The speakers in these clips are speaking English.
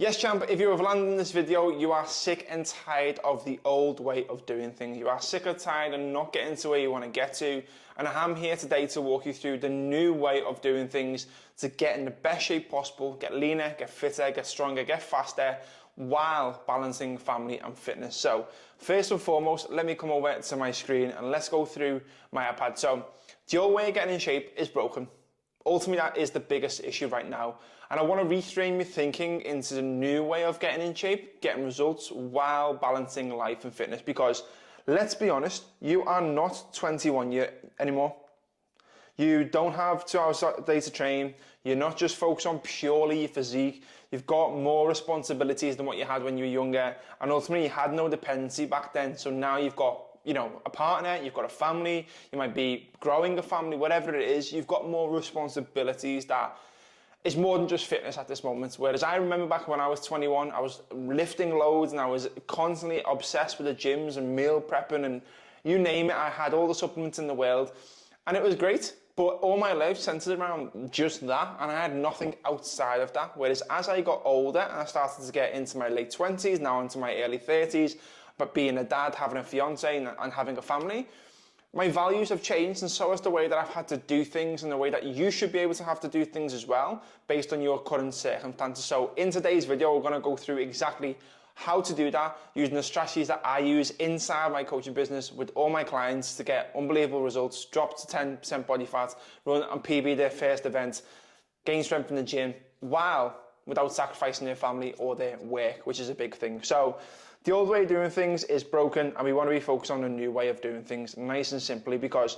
Yes, champ, if you have landed in this video, you are sick and tired of the old way of doing things. You are sick or tired and not getting to where you want to get to. And I'm here today to walk you through the new way of doing things to get in the best shape possible, get leaner, get fitter, get stronger, get faster, while balancing family and fitness. So first and foremost, let me come over to my screen and let's go through my iPad. So the old way of getting in shape is broken. Ultimately, that is the biggest issue right now. And I want to reframe your thinking into the new way of getting in shape, getting results while balancing life and fitness. Because let's be honest, you are not 21 yet anymore. You don't have 2 hours a day to train. You're not just focused on purely your physique. You've got more responsibilities than what you had when you were younger. And ultimately, you had no dependency back then. So now you've got a partner, you've got a family, you might be growing a family, whatever it is, you've got more responsibilities that is more than just fitness at this moment. Whereas I remember back when I was 21, I was lifting loads and I was constantly obsessed with the gyms and meal prepping and you name it, I had all the supplements in the world and it was great. But all my life centered around just that and I had nothing outside of that. Whereas as I got older and I started to get into my late 20s, now into my early 30s, but being a dad, having a fiance and having a family, my values have changed and so has the way that I've had to do things and the way that you should be able to have to do things as well based on your current circumstances. So in today's video, we're going to go through exactly how to do that using the strategies that I use inside my coaching business with all my clients to get unbelievable results, drop to 10% body fat, run and PB their first event, gain strength in the gym, without sacrificing their family or their work, which is a big thing. So the old way of doing things is broken and we want to be focused on a new way of doing things, nice and simply, because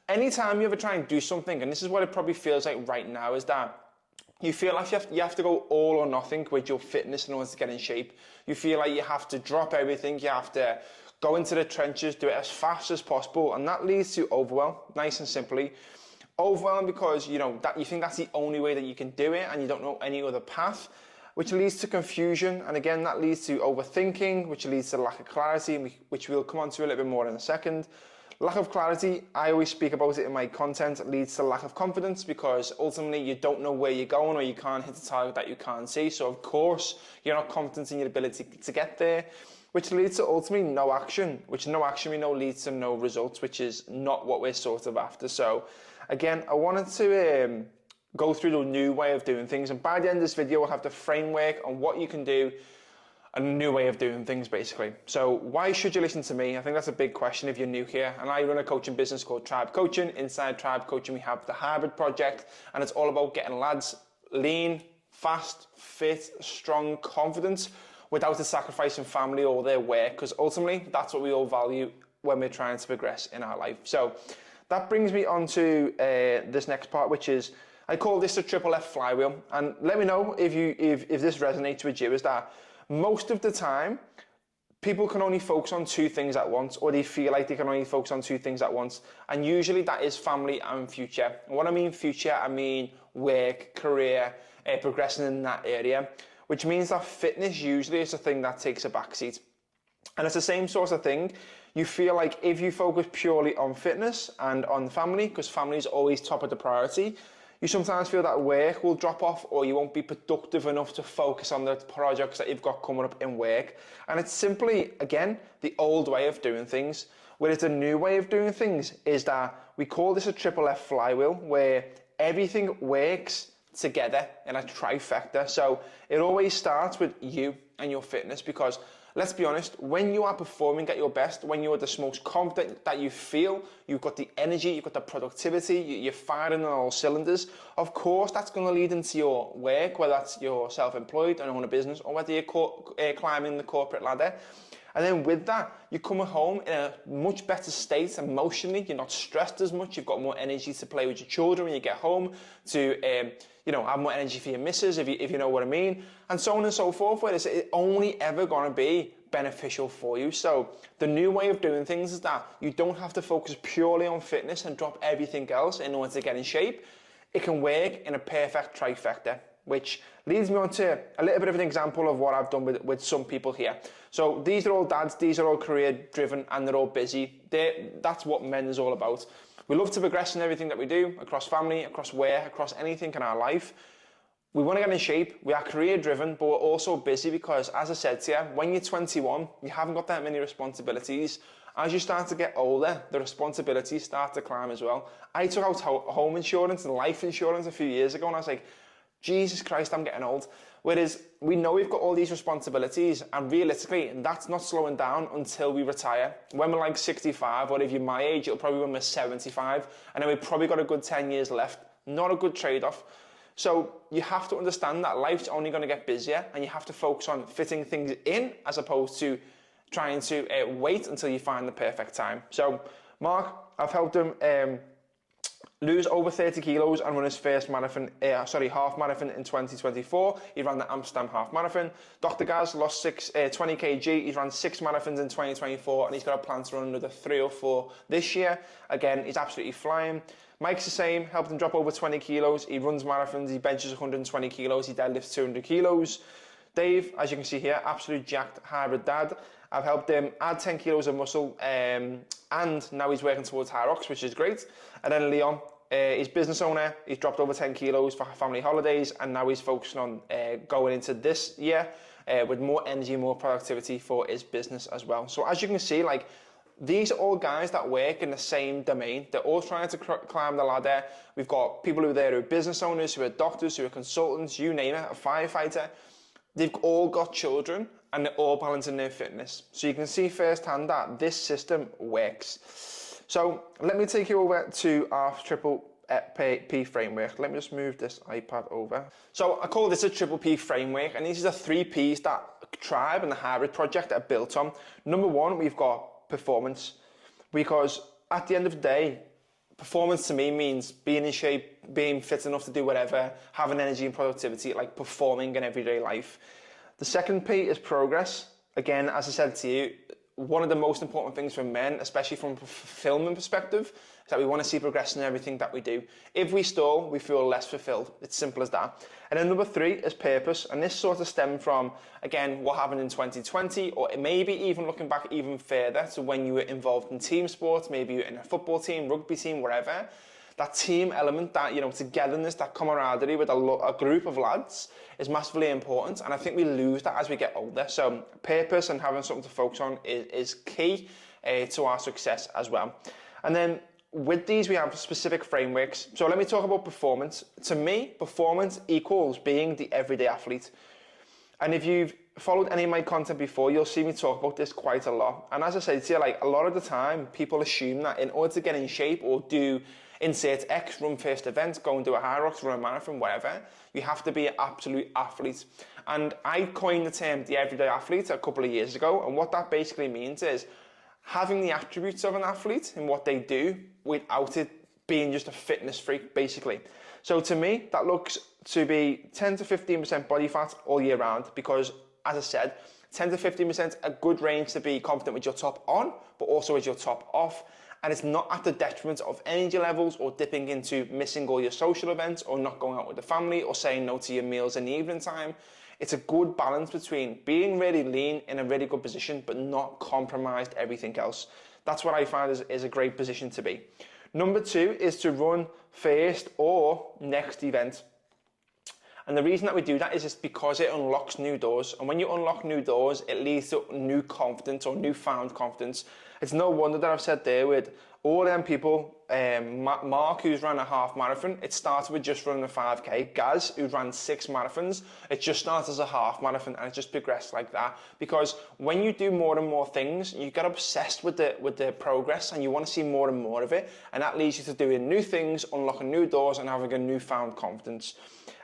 anytime you ever try and do something, and this is what it probably feels like right now, is that you feel like you have to go all or nothing with your fitness in order to get in shape. You feel like you have to drop everything, you have to go into the trenches, do it as fast as possible, and that leads to overwhelm, nice and simply. Overwhelm because that you think that's the only way that you can do it and you don't know any other path, which leads to confusion, and again that leads to overthinking, which leads to lack of clarity, which we'll come on to a little bit more in a second. Lack of clarity, I always speak about it in my content, leads to lack of confidence because ultimately you don't know where you're going or you can't hit the target that you can't see, so of course you're not confident in your ability to get there, which leads to ultimately no action, which no action we know leads to no results, which is not what we're sort of after. So again, I wanted to go through the new way of doing things, and by the end of this video we'll have the framework on what you can do, a new way of doing things basically. So why should you listen to me? I think that's a big question if you're new here, and I run a coaching business called Tribe Coaching. Inside Tribe Coaching we have the hybrid project and it's all about getting lads lean, fast, fit, strong, confident without the sacrificing family or their work, because ultimately that's what we all value when we're trying to progress in our life. So that brings me on to this next part, which is I call this the Triple F Flywheel, and let me know if this resonates with you, is that most of the time people can only focus on two things at once, or they feel like they can only focus on two things at once, and usually that is family and future. And when I mean future, I mean work, career, progressing in that area, which means that fitness usually is a thing that takes a backseat. And it's the same sort of thing. You feel like if you focus purely on fitness and on family, because family is always top of the priority, you sometimes feel that work will drop off or you won't be productive enough to focus on the projects that you've got coming up in work. And it's simply, again, the old way of doing things. Whereas the new way of doing things is that we call this a Triple F Flywheel, where everything works together in a trifecta. So it always starts with you and your fitness, because let's be honest, when you are performing at your best, when you are the most confident that you feel, you've got the energy, you've got the productivity, you're firing on all cylinders, of course that's going to lead into your work, whether that's you're self-employed and own a business, or whether you're climbing the corporate ladder. And then with that, you come home in a much better state emotionally, you're not stressed as much, you've got more energy to play with your children when you get home, to have more energy for your missus, if you know what I mean, and so on and so forth, where it's only ever going to be beneficial for you. So the new way of doing things is that you don't have to focus purely on fitness and drop everything else in order to get in shape. It can work in a perfect trifecta, which leads me on to a little bit of an example of what I've done with some people here. So these are all dads, these are all career driven, and they're all busy. That's what men is all about. We love to progress in everything that we do, across family, across work, across anything in our life. we want to get in shape, we are career driven, but we're also busy because, as I said to you, when you're 21, you haven't got that many responsibilities. As you start to get older, the responsibilities start to climb as well. I took out home insurance and life insurance a few years ago, and I was like, Jesus Christ, I'm getting old. Whereas we know we've got all these responsibilities, and realistically, that's not slowing down until we retire. When we're like 65, or if you're my age, it'll probably be when we're 75, and then we've probably got a good 10 years left. Not a good trade-off. So you have to understand that life's only going to get busier, and you have to focus on fitting things in as opposed to trying to wait until you find the perfect time. So Mark, I've helped him lose over 30 kilos and run his first half marathon in 2024. He ran the Amsterdam half marathon. Dr. Gaz lost 20 kg. He's ran 6 marathons in 2024, and he's got a plan to run another 3 or 4 this year. Again, he's absolutely flying. Mike's the same, helped him drop over 20 kilos. He runs marathons, he benches 120 kilos, he deadlifts 200 kilos. Dave, as you can see here, absolute jacked hybrid dad. I've helped him add 10 kilos of muscle, and now he's working towards Hyrox, which is great. And then Leon, he's business owner, he's dropped over 10 kilos for family holidays, and now he's focusing on going into this year with more energy, more productivity for his business as well. So as you can see, like, these are all guys that work in the same domain. They're all trying to climb the ladder. We've got people who are there who are business owners, who are doctors, who are consultants, you name it, a firefighter. They've all got children, and they're all balancing their fitness. So you can see firsthand that this system works. So let me take you over to our Triple P framework. Let me just move this iPad over. So I call this a Triple P framework, and these are the 3 Ps that Tribe and the Hybrid Project are built on. Number 1, we've got performance, because at the end of the day, performance to me means being in shape, being fit enough to do whatever, having energy and productivity, like performing in everyday life. The second P is progress. Again, as I said to you, one of the most important things for men, especially from a fulfillment perspective, is that we want to see progression in everything that we do. If we stall, we feel less fulfilled. It's simple as that. And then number 3 is purpose. And this sort of stemmed from, again, what happened in 2020, or maybe even looking back even further to when you were involved in team sports, maybe you were in a football team, rugby team, wherever. That team element, that, you know, togetherness, that camaraderie with a group of lads is massively important. And I think we lose that as we get older. So purpose and having something to focus on is key to our success as well. And then with these, we have specific frameworks. So let me talk about performance. To me, performance equals being the everyday athlete. And if you've followed any of my content before, you'll see me talk about this quite a lot. And as I said to you, like, a lot of the time, people assume that in order to get in shape or do insert X, run first event, go and do a Hyrox, run a marathon, whatever, you have to be an absolute athlete. And I coined the term the everyday athlete a couple of years ago. And what that basically means is having the attributes of an athlete in what they do without it being just a fitness freak, basically. So to me, that looks to be 10 to 15% body fat all year round, because, as I said, 10 to 15% a good range to be confident with your top on, but also with your top off. And it's not at the detriment of energy levels or dipping into missing all your social events or not going out with the family or saying no to your meals in the evening time. It's a good balance between being really lean in a really good position, but not compromised everything else. That's what I find is a great position to be. Number 2 is to run first or next event. And the reason that we do that is just because it unlocks new doors. And when you unlock new doors, it leads to new confidence or newfound confidence. It's no wonder that I've said there with all them people, Mark, who's ran a half marathon, it started with just running a 5K. Gaz, who ran 6 marathons, it just started as a half marathon, and it just progressed like that. Because when you do more and more things, you get obsessed with the progress, and you want to see more and more of it. And that leads you to doing new things, unlocking new doors, and having a newfound confidence.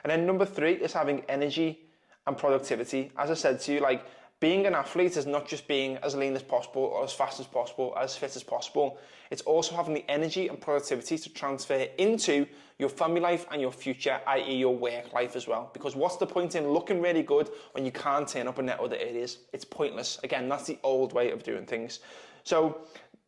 And then number 3 is having energy and productivity. As I said to you, like, being an athlete is not just being as lean as possible or as fast as possible, as fit as possible. It's also having the energy and productivity to transfer into your family life and your future, i.e. your work life as well. Because what's the point in looking really good when you can't turn up in other areas? It's pointless. Again, that's the old way of doing things. So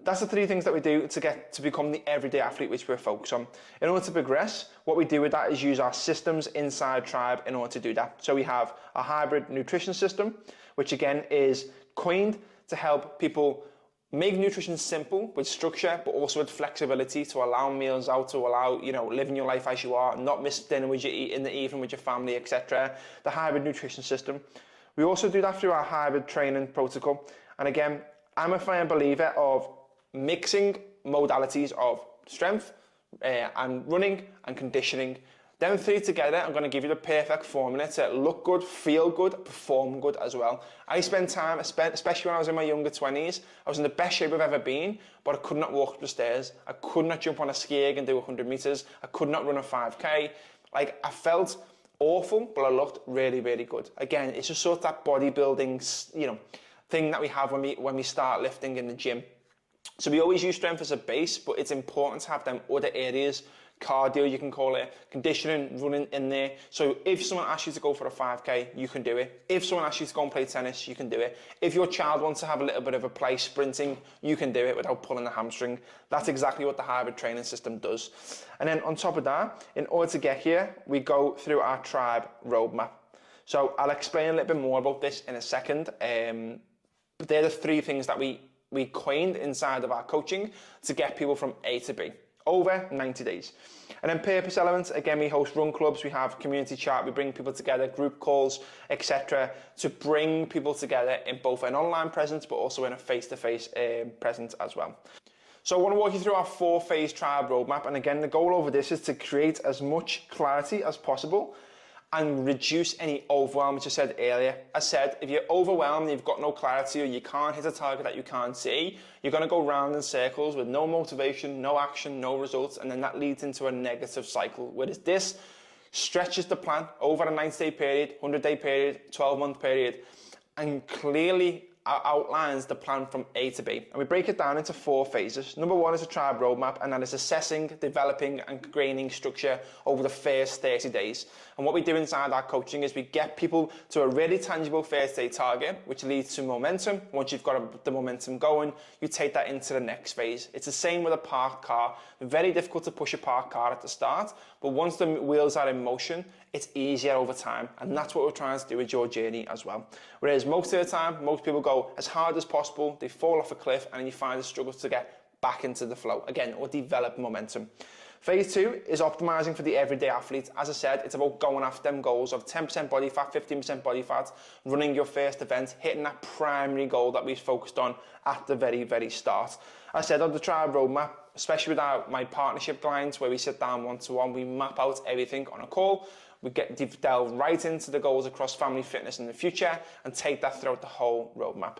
that's the 3 things that we do to become the everyday athlete, which we're focused on. In order to progress, what we do with that is use our systems inside Tribe in order to do that. So we have a hybrid nutrition system, which again is coined to help people Make nutrition simple with structure, but also with flexibility to allow meals out, to allow, living your life as you are, not miss dinner with you in the evening with your family, etc. The hybrid nutrition system. We also do that through our hybrid training protocol. And again, I'm a firm believer of mixing modalities of strength and running and conditioning. Them three together, I'm going to give you the perfect formula to look good, feel good, perform good as well. I spent time, especially when I was in my younger 20s, I was in the best shape I've ever been, but I could not walk up the stairs. I could not jump on a ski egg and do 100 meters. I could not run a 5K. Like, I felt awful, but I looked really, really good. Again, it's just sort of that bodybuilding, thing that we have when we start lifting in the gym. So we always use strength as a base, but it's important to have them other areas, cardio you can call it, conditioning, running in there. So if someone asks you to go for a 5K, you can do it. If someone asks you to go and play tennis, you can do it. If your child wants to have a little bit of a play sprinting, you can do it without pulling the hamstring. That's exactly what the hybrid training system does. And then on top of that, in order to get here, we go through our tribe roadmap. So I'll explain a little bit more about this in a second. But they're the three things that we coined inside of our coaching to get people from A to B over 90 days. And then purpose elements, again, we host run clubs, we have community chat, we bring people together, group calls, etc., to bring people together in both an online presence, but also in a face-to-face presence as well. So I want to walk you through our 4-phase tribe roadmap. And again, the goal over this is to create as much clarity as possible and reduce any overwhelm, which I said earlier. I said, if you're overwhelmed, you've got no clarity, or you can't hit a target that you can't see, you're going to go round in circles with no motivation, no action, no results, and then that leads into a negative cycle. Whereas this stretches the plan over a 90-day period, 100-day period, 12-month period, and clearly outlines the plan from A to B. And we break it down into 4 phases. Number 1 is a tribe roadmap, and that is assessing, developing, and gaining structure over the first 30 days. And what we do inside our coaching is we get people to a really tangible first day target, which leads to momentum. Once you've got the momentum going, you take that into the next phase. It's the same with a parked car. Very difficult to push a parked car at the start, but once the wheels are in motion, it's easier over time. And that's what we're trying to do with your journey as well. Whereas most of the time, most people go as hard as possible, they fall off a cliff, and then you find the struggle to get back into the flow again, or develop momentum. Phase 2 is optimizing for the everyday athlete. As I said, it's about going after them goals of 10% body fat, 15% body fat, running your first event, hitting that primary goal that we've focused on at the very, very start. I said on the tribe roadmap, especially with my partnership clients, where we sit down one-to-one, we map out everything on a call. We delve right into the goals across family fitness in the future and take that throughout the whole roadmap.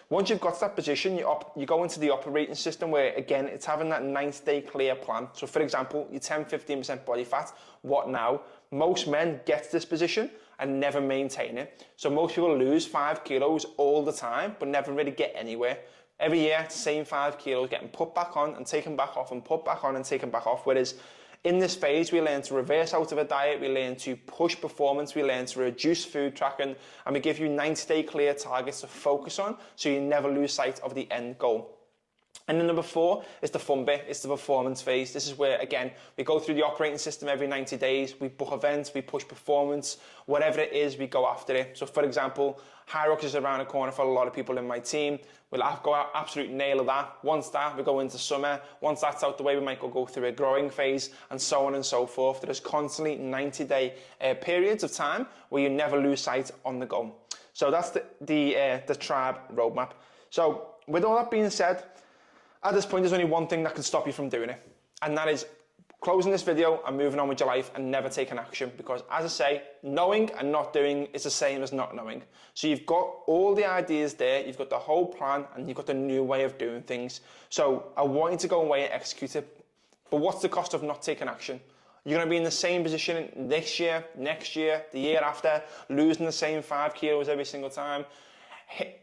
Once you've got to that position, you go into the operating system, where again, it's having that 90-day clear plan. So for example, you're 10-15% body fat, what now? Most men get to this position and never maintain it. So most people lose 5 kilos all the time, but never really get anywhere. Every year, it's the same 5 kilos getting put back on and taken back off and put back on and taken back off. Whereas in this phase, we learn to reverse out of a diet, we learn to push performance, we learn to reduce food tracking, and we give you 90-day clear targets to focus on so you never lose sight of the end goal. And then number 4 is the fun bit, it's the performance phase. This is where, again, we go through the operating system every 90 days, we book events, we push performance, whatever it is, we go after it. So for example, Hyrox is around the corner for a lot of people in my team. We'll go out, absolute nail of that. Once that, we go into summer. Once that's out the way, we might go through a growing phase, and so on and so forth. There's constantly 90-day periods of time where you never lose sight on the goal. So that's the tribe roadmap. So with all that being said, at this point, there's only one thing that can stop you from doing it, and that is closing this video and moving on with your life and never taking action. Because as I say, knowing and not doing is the same as not knowing. So you've got all the ideas there, you've got the whole plan, and you've got the new way of doing things. So I want you to go away and execute it. But what's the cost of not taking action? You're going to be in the same position this year, next year, the year after, losing the same 5 kilos every single time,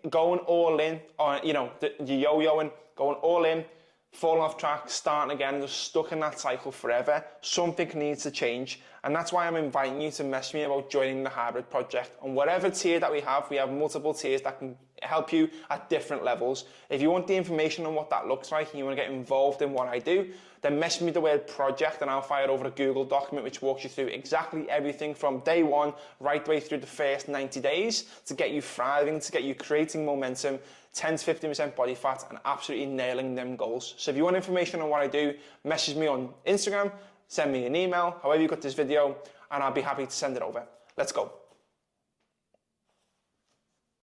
going all in, or you're yo-yoing, going all in, falling off track, starting again, just stuck in that cycle forever. Something needs to change. And that's why I'm inviting you to message me about joining the Hybrid Project. On whatever tier that we have multiple tiers that can help you at different levels. If you want the information on what that looks like and you want to get involved in what I do, then message me the word project and I'll fire over a Google document which walks you through exactly everything from day one right the way through the first 90 days to get you thriving, to get you creating momentum, 10 to 15% body fat and absolutely nailing them goals. So if you want information on what I do, message me on Instagram, send me an email, however you got this video, and I'll be happy to send it over. Let's go.